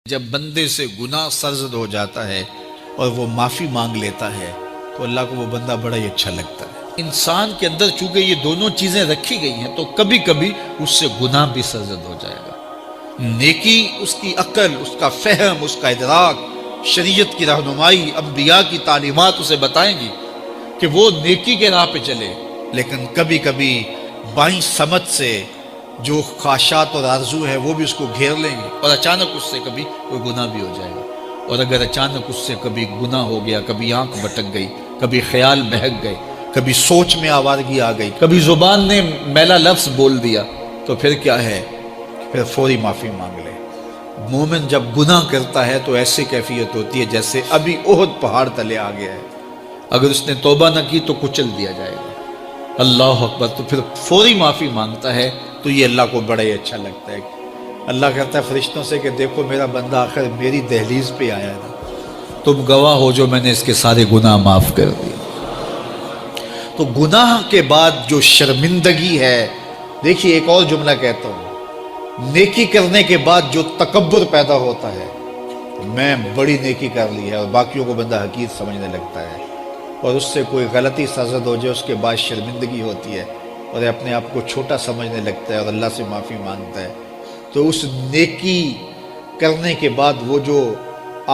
جب بندے سے گناہ سرزد ہو جاتا ہے اور وہ معافی مانگ لیتا ہے تو اللہ کو وہ بندہ بڑا ہی اچھا لگتا ہے۔ انسان کے اندر چونکہ یہ دونوں چیزیں رکھی گئی ہیں تو کبھی کبھی اس سے گناہ بھی سرزد ہو جائے گا۔ نیکی اس کی عقل، اس کا فہم، اس کا ادراک، شریعت کی رہنمائی، انبیاء کی تعلیمات اسے بتائیں گی کہ وہ نیکی کے راہ پہ چلے، لیکن کبھی کبھی بائیں سمجھ سے جو خواہشات اور آرزو ہے وہ بھی اس کو گھیر لیں گے اور اچانک اس سے کبھی کوئی گناہ بھی ہو جائے گا۔ اور اگر اچانک اس سے کبھی گناہ ہو گیا، کبھی آنکھ بھٹک گئی، کبھی خیال بہک گئے، کبھی سوچ میں آوارگی آ گئی، کبھی زبان نے میلا لفظ بول دیا، تو پھر کیا ہے؟ پھر فوری معافی مانگ لے۔ مومن جب گناہ کرتا ہے تو ایسی کیفیت ہوتی ہے جیسے ابھی احد پہاڑ تلے آ گیا ہے، اگر اس نے توبہ نہ کی تو کچل دیا جائے گا۔ اللہ اکبر، تو پھر فوری معافی مانگتا ہے تو یہ اللہ کو بڑا ہی اچھا لگتا ہے۔ اللہ کہتا ہے فرشتوں سے کہ دیکھو میرا بندہ آخر میری دہلیز پہ آیا ہے نا، تم گواہ ہو جو میں نے اس کے سارے گناہ معاف کر دیے۔ تو گناہ کے بعد جو شرمندگی ہے، دیکھیے ایک اور جملہ کہتا ہوں، نیکی کرنے کے بعد جو تکبر پیدا ہوتا ہے، میں بڑی نیکی کر لی ہے، اور باقیوں کو بندہ حقیر سمجھنے لگتا ہے، اور اس سے کوئی غلطی سرزد ہو جائے اس کے بعد شرمندگی ہوتی ہے اور اپنے آپ کو چھوٹا سمجھنے لگتا ہے اور اللہ سے معافی مانگتا ہے، تو اس نیکی کرنے کے بعد وہ جو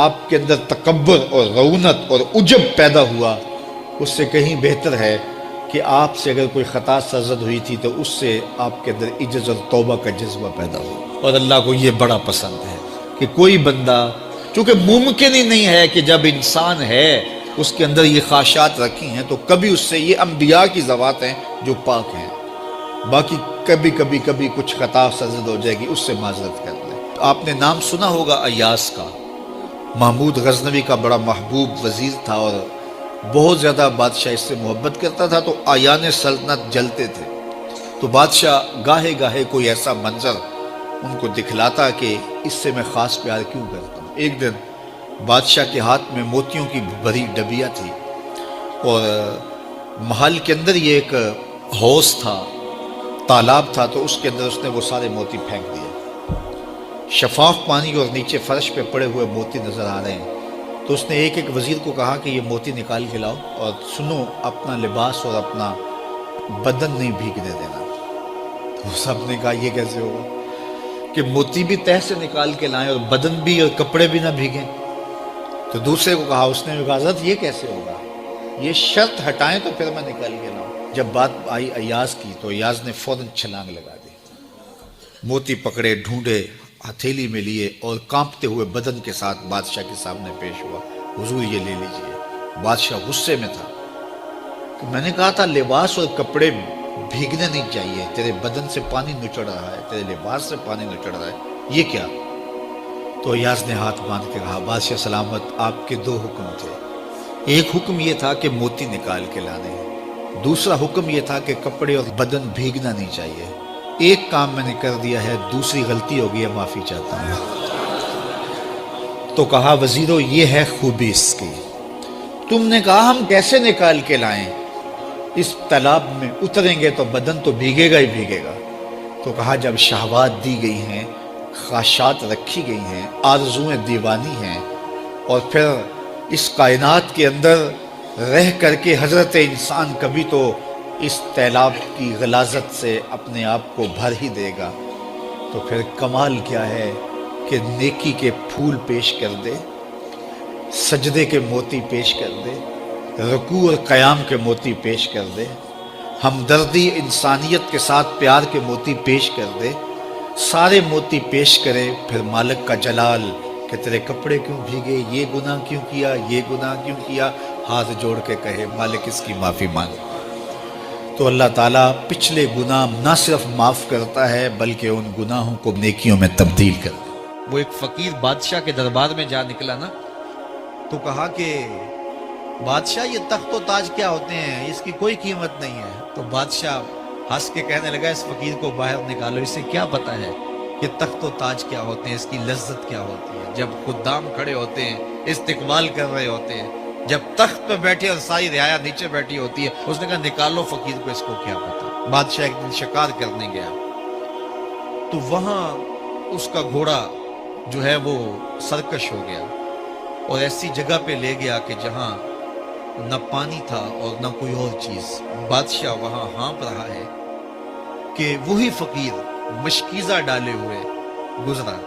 آپ کے اندر تکبر اور رعونت اور عجب پیدا ہوا، اس سے کہیں بہتر ہے کہ آپ سے اگر کوئی خطا سرزد ہوئی تھی تو اس سے آپ کے اندر عجز اور توبہ کا جذبہ پیدا ہو۔ اور اللہ کو یہ بڑا پسند ہے کہ کوئی بندہ، چونکہ ممکن ہی نہیں ہے کہ جب انسان ہے اس کے اندر یہ خواہشات رکھی ہیں تو کبھی اس سے، یہ انبیاء کی ذوات ہیں جو پاک ہیں، باقی کبھی کچھ خطا سرزد ہو جائے گی، اس سے معذرت کر لیں۔ آپ نے نام سنا ہوگا ایاس کا، محمود غزنوی کا بڑا محبوب وزیر تھا اور بہت زیادہ بادشاہ اس سے محبت کرتا تھا، تو آیان سلطنت جلتے تھے، تو بادشاہ گاہے گاہے کوئی ایسا منظر ان کو دکھلاتا کہ اس سے میں خاص پیار کیوں کرتا ہوں۔ ایک دن بادشاہ کے ہاتھ میں موتیوں کی بھری ڈبیا تھی اور محل کے اندر یہ ایک حوض تھا، تالاب تھا، تو اس کے اندر اس نے وہ سارے موتی پھینک دیے۔ شفاف پانی اور نیچے فرش پہ پڑے ہوئے موتی نظر آ رہے ہیں، تو اس نے ایک ایک وزیر کو کہا کہ یہ موتی نکال کے لاؤ، اور سنو اپنا لباس اور اپنا بدن نہیں بھیگنے دینا۔ تو سب نے کہا یہ کیسے ہوگا کہ موتی بھی تہ سے نکال کے لائیں اور بدن بھی اور کپڑے بھی نہ بھیگیں؟ تو دوسرے کو کہا، اس نے کہا حضرت یہ کیسے ہوگا، یہ شرط ہٹائیں تو پھر میں نکال کے لاؤں۔ جب بات آئی ایاز کی تو ایاز نے فوراً چھلانگ لگا دی، موتی پکڑے، ڈھونڈے، ہتھیلی میں لیے اور کانپتے ہوئے بدن کے ساتھ بادشاہ کے سامنے پیش ہوا، حضور یہ لے لیجئے۔ بادشاہ غصے میں تھا کہ میں نے کہا تھا لباس اور کپڑے بھیگنے نہیں چاہیے، تیرے بدن سے پانی نچڑ رہا ہے، تیرے لباس سے پانی نچڑ رہا ہے، یہ کیا؟ تو ایاز نے ہاتھ باندھ کے کہا بادشاہ سلامت، آپ کے دو حکم تھے، ایک حکم یہ تھا کہ موتی نکال کے لانے، دوسرا حکم یہ تھا کہ کپڑے اور بدن بھیگنا نہیں چاہیے۔ ایک کام میں نے کر دیا ہے، دوسری غلطی ہو گئی ہے، معافی چاہتا ہوں۔ تو کہا وزیرو یہ ہے خوبی اس کی، تم نے کہا ہم کیسے نکال کے لائیں، اس تالاب میں اتریں گے تو بدن تو بھیگے گا ہی بھیگے گا۔ تو کہا جب شہوات دی گئی ہیں، خواہشات رکھی گئی ہیں، آرزویں دیوانی ہیں، اور پھر اس کائنات کے اندر رہ کر کے حضرت انسان کبھی تو اس تالاب کی غلاظت سے اپنے آپ کو بھر ہی دے گا، تو پھر کمال کیا ہے کہ نیکی کے پھول پیش کر دے، سجدے کے موتی پیش کر دے، رکوع اور قیام کے موتی پیش کر دے، ہمدردی انسانیت کے ساتھ پیار کے موتی پیش کر دے، سارے موتی پیش کرے، پھر مالک کا جلال کہ تیرے کپڑے کیوں بھیگے، یہ گناہ کیوں کیا، یہ گناہ کیوں کیا، ہاتھ جوڑ کے کہے مالک اس کی معافی مانگ، تو اللہ تعالیٰ پچھلے گناہ نہ صرف معاف کرتا ہے بلکہ ان گناہوں کو نیکیوں میں تبدیل کرتا ہے۔ وہ ایک فقیر بادشاہ کے دربار میں جا نکلا نا، تو کہا کہ بادشاہ یہ تخت و تاج کیا ہوتے ہیں، اس کی کوئی قیمت نہیں ہے۔ تو بادشاہ ہنس کے کہنے لگا اس فقیر کو باہر نکالو، اسے کیا پتہ ہے کہ تخت و تاج کیا ہوتے ہیں، اس کی لذت کیا ہوتی ہے۔ جب خدام کھڑے ہوتے ہیں، استقبال کر رہے ہوتے ہیں، جب تخت پہ بیٹھے اور ساری رعایا نیچے بیٹھی ہوتی ہے، اس نے کہا نکالو فقیر کو، اس کو کیا پتہ۔ بادشاہ ایک دن شکار کرنے گیا تو وہاں اس کا گھوڑا جو ہے وہ سرکش ہو گیا اور ایسی جگہ پہ لے گیا کہ جہاں نہ پانی تھا اور نہ کوئی اور چیز. بادشاہ وہاں ہانپ رہا ہے کہ وہی فقیر مشکیزہ ڈالے ہوئے گزرا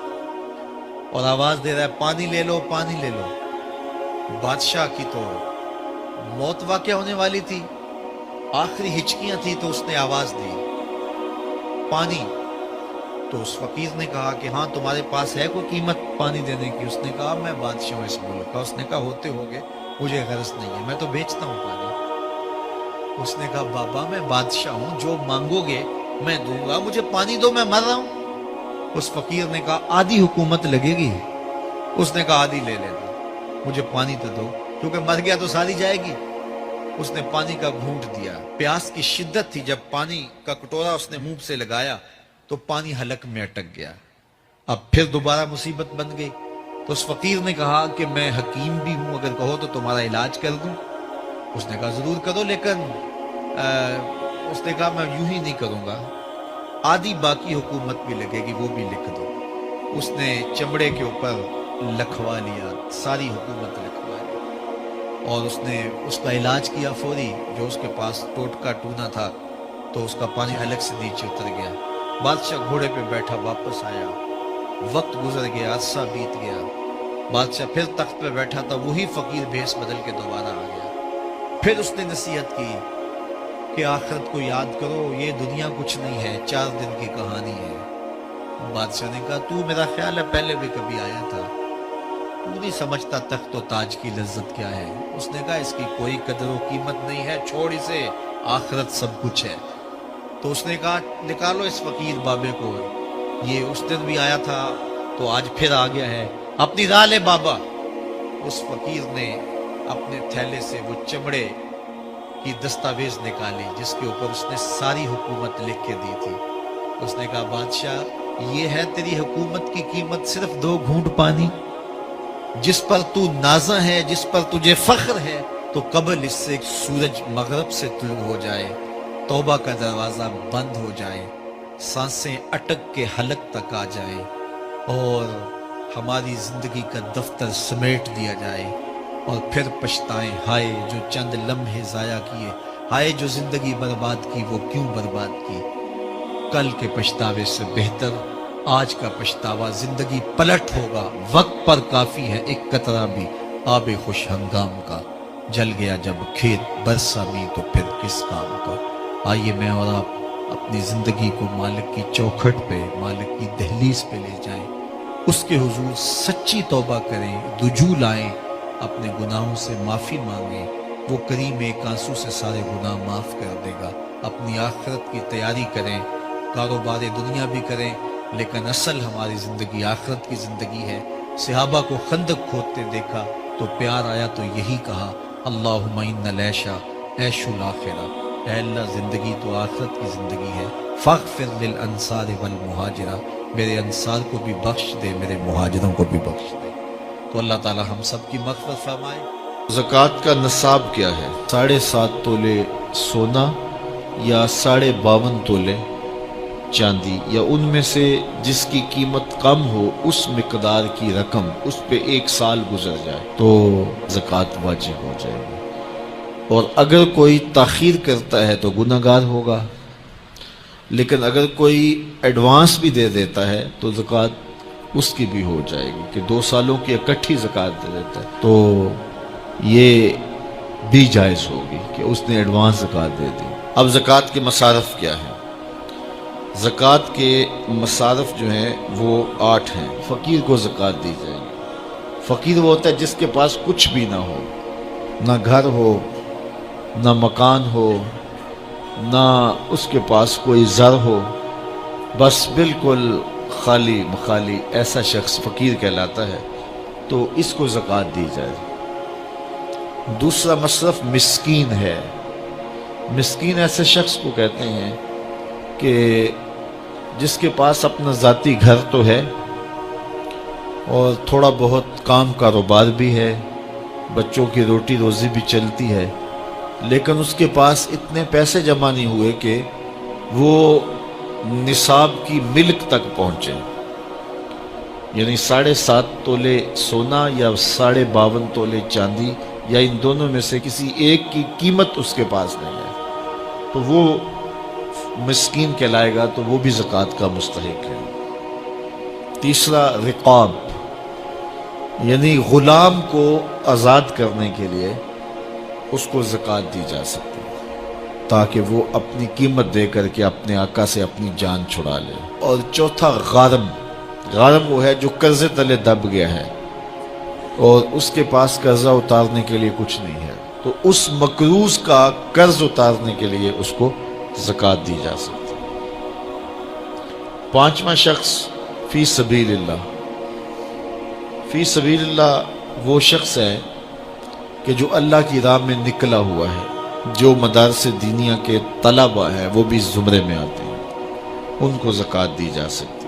اور آواز دے رہا ہے پانی لے لو پانی لے لو. بادشاہ کی تو موت واقع ہونے والی تھی, آخری ہچکیاں تھی تو اس نے آواز دی پانی. تو اس فقیر نے کہا کہ ہاں تمہارے پاس ہے کوئی قیمت پانی دینے کی؟ اس نے کہا میں بادشاہ ہوں اس ملک کا. اس نے کہا ہوتے ہوگے, مجھے غرض نہیں ہے, میں تو بیچتا ہوں پانی. اس نے کہا بابا میں بادشاہ ہوں, جو مانگو گے میں دوں گا, مجھے پانی دو, میں مر رہا ہوں. اس فقیر نے کہا آدھی حکومت لگے گی. اس نے کہا آدھی لے لینا, مجھے پانی تو دو, کیونکہ مر گیا تو ساری جائے گی. اس نے پانی کا گھونٹ دیا, پیاس کی شدت تھی, جب پانی کا کٹورا اس نے منہ سے لگایا تو پانی حلق میں اٹک گیا. اب پھر دوبارہ مصیبت بن گئی. تو اس فقیر نے کہا کہ میں حکیم بھی ہوں, اگر کہو تو تمہارا علاج کر دوں. اس نے کہا ضرور کرو, لیکن اس نے کہا میں یوں ہی نہیں کروں گا, آدھی باقی حکومت بھی لگے گی, وہ بھی لکھ دو. اس نے چمڑے کے اوپر لکھوا لیا, ساری حکومت لکھوا لی, اور اس نے اس کا علاج کیا فوری. جو اس کے پاس ٹوٹکا ٹونا تھا تو اس کا پانی حلق سے نیچے اتر گیا. بادشاہ گھوڑے پہ بیٹھا واپس آیا, وقت گزر گیا, عرصہ بیت گیا. بادشاہ پھر تخت پہ بیٹھا تھا, وہی فقیر بھیس بدل کے دوبارہ آ گیا. پھر اس نے نصیحت کی کہ آخرت کو یاد کرو, یہ دنیا کچھ نہیں ہے, 4 دن کی کہانی ہے. بادشاہ نے کہا تو میرا خیال ہے پہلے بھی کبھی آیا تھا, تو نہیں سمجھتا تخت و تاج کی لذت کیا ہے. اس نے کہا اس کی کوئی قدر و قیمت نہیں ہے, چھوڑ اسے, آخرت سب کچھ ہے. تو اس نے کہا نکالو اس فقیر بابے کو, یہ اس دن بھی آیا تھا تو آج پھر آ گیا ہے, اپنی راہ لے بابا. اس فقیر نے اپنے تھیلے سے وہ چمڑے کی دستاویز نکالی جس کے اوپر اس نے ساری حکومت لکھ کے دی تھی. اس نے کہا بادشاہ یہ ہے تیری حکومت کی قیمت, صرف 2 گھونٹ پانی, جس پر تو نازاں ہے, جس پر تجھے فخر ہے, تو قبل اس سے سورج مغرب سے طلوع ہو جائے, توبہ کا دروازہ بند ہو جائے, سانسیں اٹک کے حلق تک آ جائیں, اور ہماری زندگی کا دفتر سمیٹ دیا جائے, اور پھر پچھتائیں ہائے جو چند لمحے ضائع کیے, ہائے جو زندگی برباد کی وہ کیوں برباد کی. کل کے پچھتاوے سے بہتر آج کا پچھتاوا زندگی پلٹ ہوگا. وقت پر کافی ہے ایک قطرہ بھی آب خوش ہنگام کا, جل گیا جب کھیت برسا می تو پھر کس کام کا. آئیے میں اور آپ اپنی زندگی کو مالک کی چوکھٹ پہ, مالک کی دہلیز پہ لے جائیں, اس کے حضور سچی توبہ کریں, رجوع لائیں, اپنے گناہوں سے معافی مانگیں. وہ کریم ایک آنسو سے سارے گناہ معاف کر دے گا. اپنی آخرت کی تیاری کریں, کاروبار دنیا بھی کریں, لیکن اصل ہماری زندگی آخرت کی زندگی ہے. صحابہ کو خندق کھودتے دیکھا تو پیار آیا تو یہی کہا اللہم ان العیش عیش الآخرہ, اے اللہ زندگی تو آخرت کی زندگی ہے. فاغفر للانصار والمہاجرہ, میرے انصار کو بھی بخش دے, میرے مہاجروں کو بھی بخش دے. تو اللہ تعالی ہم سب کی مغفرت فرمائے. زکوٰۃ کا نصاب کیا ہے؟ 7.5 تولے سونا یا 52.5 تولے چاندی, یا ان میں سے جس کی قیمت کم ہو اس مقدار کی رقم, اس پہ 1 سال گزر جائے تو زکوٰۃ واجب ہو جائے گی. اور اگر کوئی تاخیر کرتا ہے تو گناہ گار ہوگا, لیکن اگر کوئی ایڈوانس بھی دے دیتا ہے تو زکوٰۃ اس کی بھی ہو جائے گی, کہ 2 سالوں کی اکٹھی زکوٰۃ دے دیتا ہے تو یہ بھی جائز ہوگی کہ اس نے ایڈوانس زکوٰۃ دے دی. اب زکوٰۃ کے مصارف کیا ہیں؟ زکوٰۃ کے مصارف جو ہیں وہ 8 ہیں. فقیر کو زکوٰۃ دی جائے گی. فقیر وہ ہوتا ہے جس کے پاس کچھ بھی نہ ہو, نہ گھر ہو, نہ مکان ہو, نہ اس کے پاس کوئی زر ہو, بس بالکل خالی مخالی, ایسا شخص فقیر کہلاتا ہے, تو اس کو زکوٰۃ دی جائے. دوسرا مصرف مسکین ہے. مسکین ایسے شخص کو کہتے ہیں کہ جس کے پاس اپنا ذاتی گھر تو ہے اور تھوڑا بہت کام کاروبار بھی ہے, بچوں کی روٹی روزی بھی چلتی ہے, لیکن اس کے پاس اتنے پیسے جمع نہیں ہوئے کہ وہ نصاب کی ملک تک پہنچے. یعنی 7.5 تولے سونا یا 52.5 تولے چاندی یا ان دونوں میں سے کسی ایک کی قیمت اس کے پاس نہیں ہے تو وہ مسکین کہلائے گا، تو وہ بھی زکوٰۃ کا مستحق ہے۔ تیسرا رقاب، یعنی غلام کو آزاد کرنے کے لیے اس کو زکوٰۃ دی جا سکتی ہے تاکہ وہ اپنی قیمت دے کر کے اپنے آقا سے اپنی جان چھڑا لے۔ اور چوتھا غارم، غارم وہ ہے جو قرضے تلے دب گیا ہے اور اس کے پاس قرضہ اتارنے کے لیے کچھ نہیں ہے، تو اس مقروض کا قرض اتارنے کے لیے اس کو زکوٰۃ دی جا سکتی ہے۔ پانچواں شخص فی سبیل اللہ، فی سبیل اللہ وہ شخص ہے کہ جو اللہ کی راہ میں نکلا ہوا ہے، جو مدارس دینیہ کے طلبہ ہیں وہ بھی اس زمرے میں آتے ہیں، ان کو زکوٰۃ دی جا سکتی ہے۔